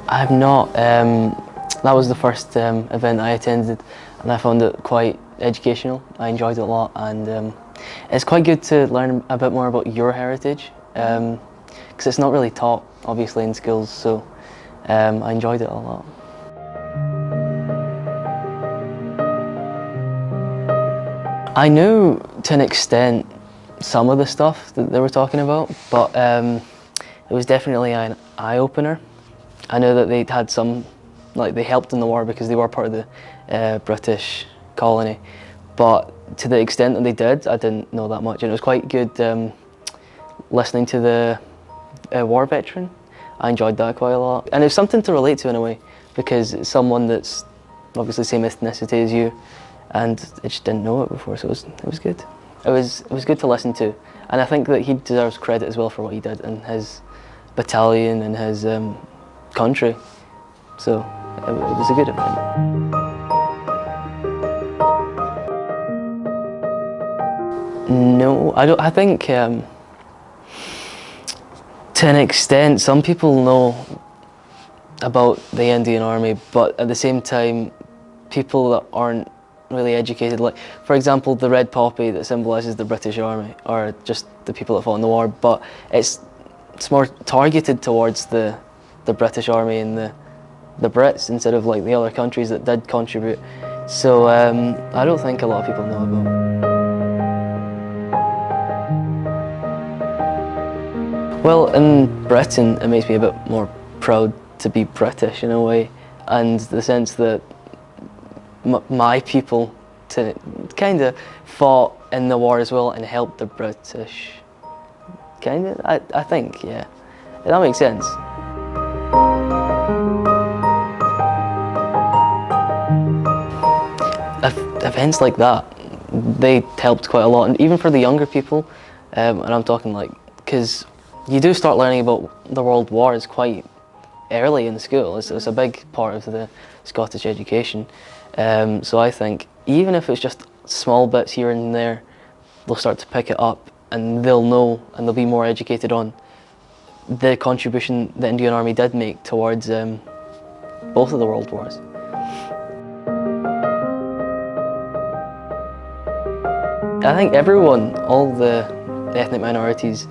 I've not. That was the first event I attended, and I found it quite educational. I enjoyed it a lot, and it's quite good to learn a bit more about your heritage, because it's not really taught, obviously, in schools. So I enjoyed it a lot. I knew, to an extent, some of the stuff that they were talking about, but it was definitely an eye-opener. I know that they'd had some, like they helped in the war because they were part of the British colony, but to the extent that they did, I didn't know that much, and it was quite good listening to the war veteran. I enjoyed that quite a lot, and it's something to relate to in a way, because it's someone that's obviously the same ethnicity as you, and I just didn't know it before, so it was good. It was good to listen to, and I think that he deserves credit as well for what he did in his battalion and his country, so it was a good event. No, I don't. I think to an extent, some people know about the Indian Army, but at the same time, people that aren't really educated, like for example the red poppy that symbolises the British Army, or just the people that fought in the war, but it's more targeted towards the British Army and the Brits instead of like the other countries that did contribute. So I don't think a lot of people know about. Well, in Britain it makes me a bit more proud to be British in a way, and the sense that my people kind of fought in the war as well and helped the British. Kind of, I think, yeah. That makes sense. Events like that, they helped quite a lot, and even for the younger people, and I'm talking like, because you do start learning about the World Wars quite early in school. It's a big part of the Scottish education. So I think even if it's just small bits here and there, they'll start to pick it up, and they'll know, and they'll be more educated on the contribution the Indian Army did make towards both of the World Wars. I think everyone, all the ethnic minorities,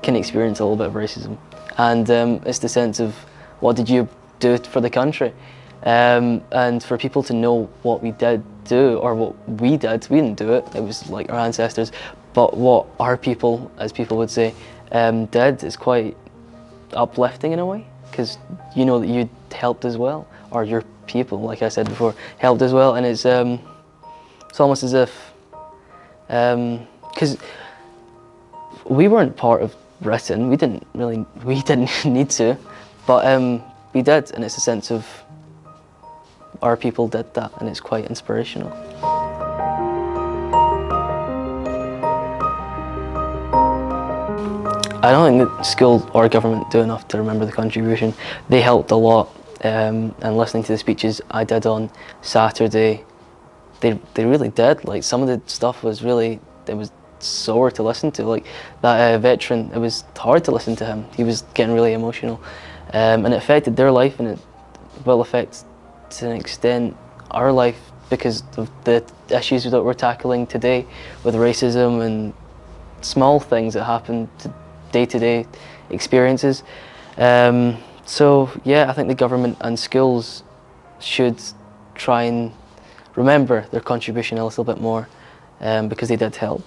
can experience a little bit of racism, and it's the sense of what did you do for the country, and for people to know what we did do, or what we didn't do it, it was like our ancestors, but what our people, as people would say, did is quite uplifting in a way, because you know that you helped as well, or your people, like I said before, helped as well, and it's almost as if, because we weren't part of Britain, we didn't need to, but we did, and it's a sense of our people did that, and it's quite inspirational. I don't think that school or government do enough to remember the contribution. They helped a lot, and listening to the speeches I did on Saturday, they really did. Like, some of the stuff was really, it was sore to listen to. Like that veteran, it was hard to listen to him. He was getting really emotional, and it affected their life, and it will affect to an extent our life because of the issues that we're tackling today with racism and small things that happen to day-to-day experiences. So yeah, I think the government and schools should try and remember their contribution a little bit more, because they did help.